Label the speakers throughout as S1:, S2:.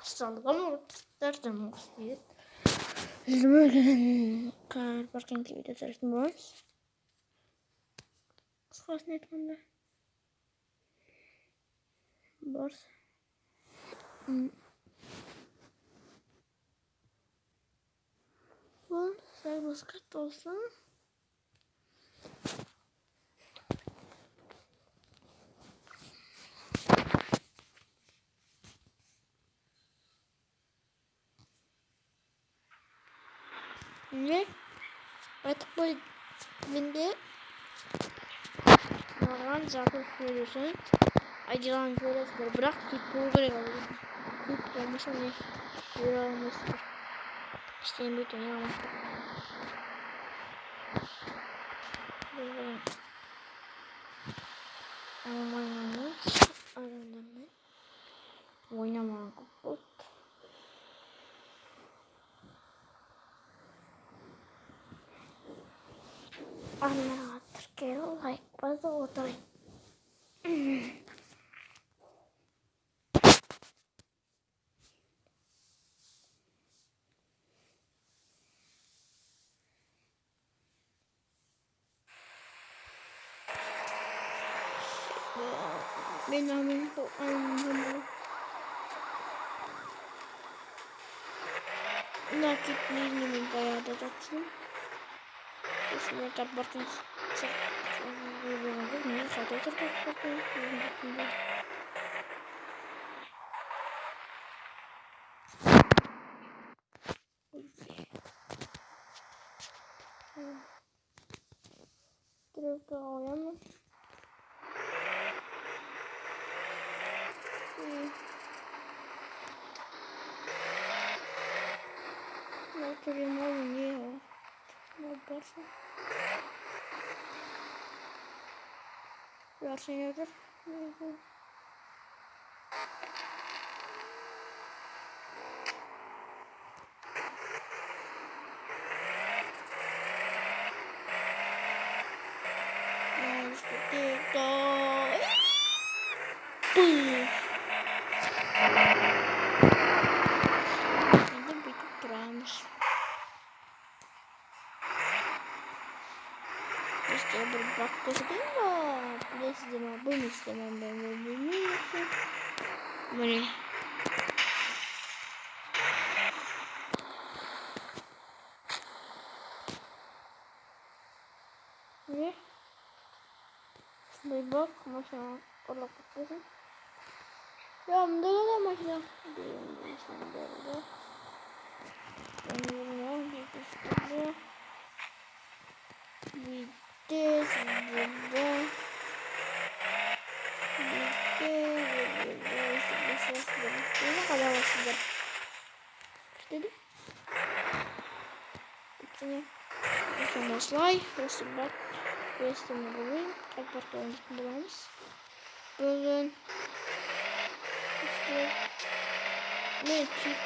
S1: hastalık ama derdim olsun. Üzülme kar parking video tersin boys. Сквозь нет манда. Борс. Bu serbest olsun. Ve artık böyle bende normal zaten söylüyorsun. Acılan görevleri bırak git bu görev git olmuş onu yorulmuştur. İşte bir dünya ama. Oynamam. Anne Türkiye like bazı oturayım. Benim bu anlamı nakit minimum bayağı da zaten. Şimdi kapatın. Ne kadar kapatın. Direkt alalım. Oturayım oğlum niye o? Ne yaparsın? Versin nedir? İşte bir bak koşayım da ne istemem bunu istemem ben bunu yapayım. Böyle ne? Bir bak maşallah Allah korusun. Ya ne kadar maşallah. Bir şimdi böyle. Vites burada. Ne kadar başladı? Dedi. İçine. Sonra slay. Burası bak. Burası ne bulayım? Kapat oyuncusunu bulamız. Bugün. İşte. Ne ki?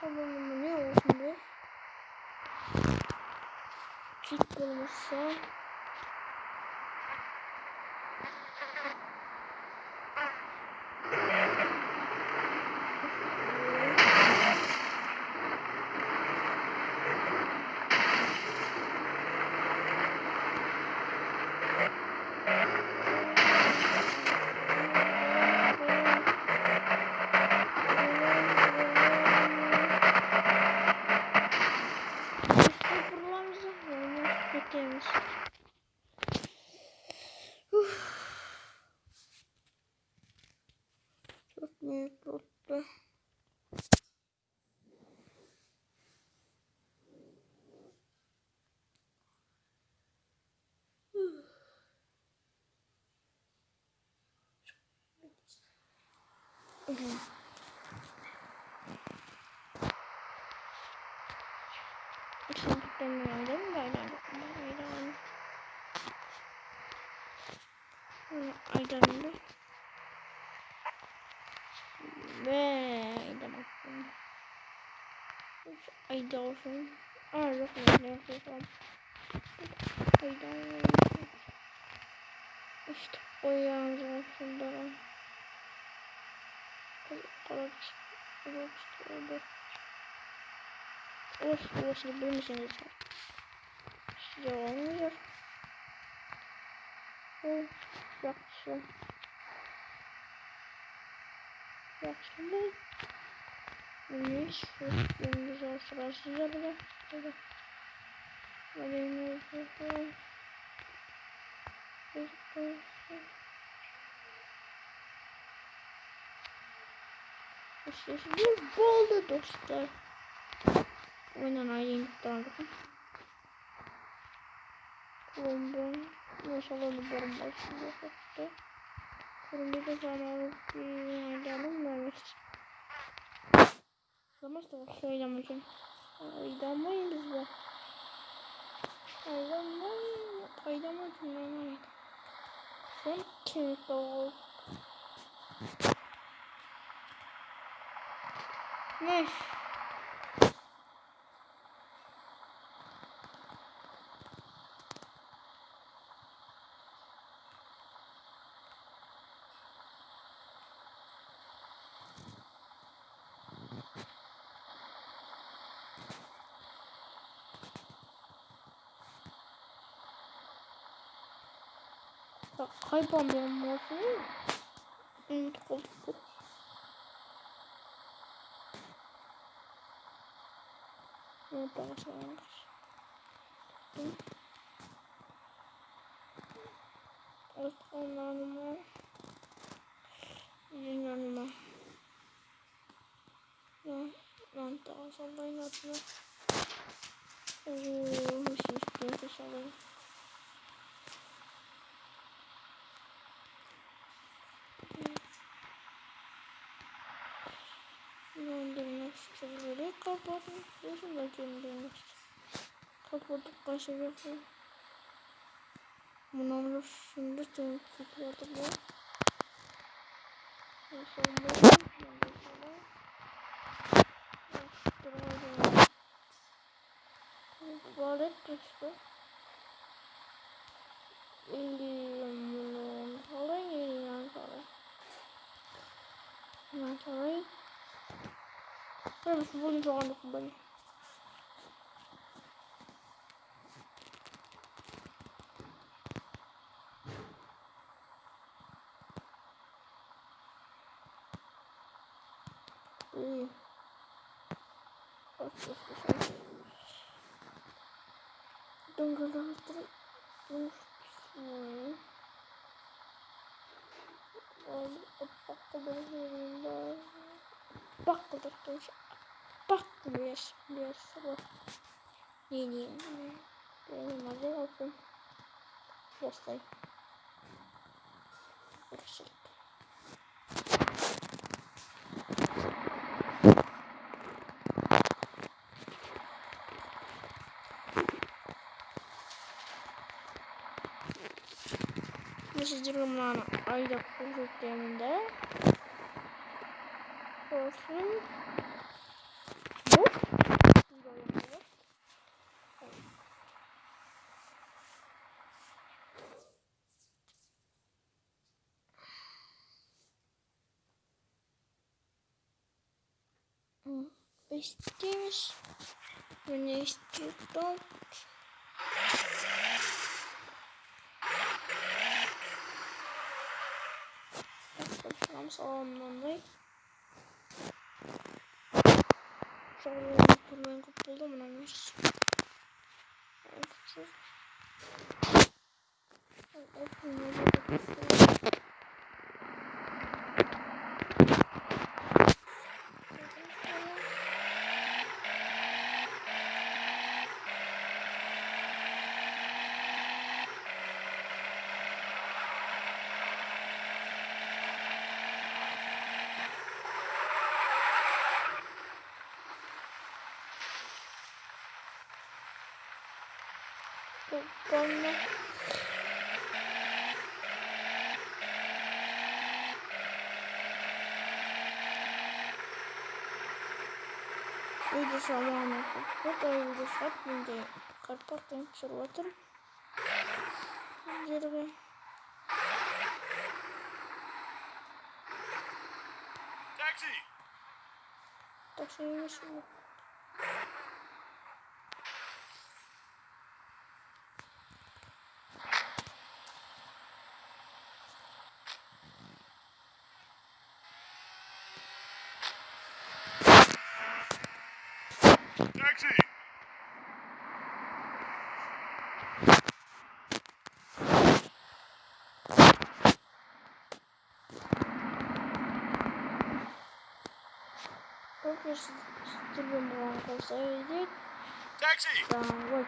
S1: Şablonum ne olsun bu? Kit bulmuşsa. Çok büyük oldu. Şimdi demiyorum da ayran. Ayranlı. Ve ayran olsun. Ayran olsun. Yok yok. Ayran olsun. İşte o yalnız aslında. Olsun benim için yeter. Size olmuyor. Yakşı. Yakşı mı? Neymiş? Gündüz sırası yarıda. Böyle İşte bir boldu dostlar. Oynan ayrıyım tutardım. Kolumdan yaşalanı barın başında yaptı. Kolumda da sana bir aydanım vermiş. Zaman da söylemeyeceğim. Aydanmayın biz bu. Aydanmayın. Sen kemik ol. Ne? Kaybolmuyorum olsun. Koltuk. Ne başlamış? Onlarıma. Yanıma. Ben daha sallayın adına. Hiç sallayın. Böyle kapatın. Gözüm de göndermiş. Kapatıp başa yapayım. Bunları şimdi tutuyordu bu. Sonra balet düştü. İlgili falan. Ben bunu zorladım beni. İyi. Bakmıyoruz. Yeni. Benim adım olsun. Dostayım. Görüşürüz. Mesajlarımla ayda kurduklarında olsun. Bu İstemiş. Ne istiyorsun? Tamam salonlandı. Salonlandı. Kurban kapıldı mı neymiş? Bana. Video zamanı. Burada video atmayınca Karpat'tan çırlatırım. Жерге.
S2: Taxi!
S1: Такси емес bu.
S2: Taxi!
S1: Çok yaşlı. Stüdyo olsaydı.
S2: Taxi!
S1: Tamam.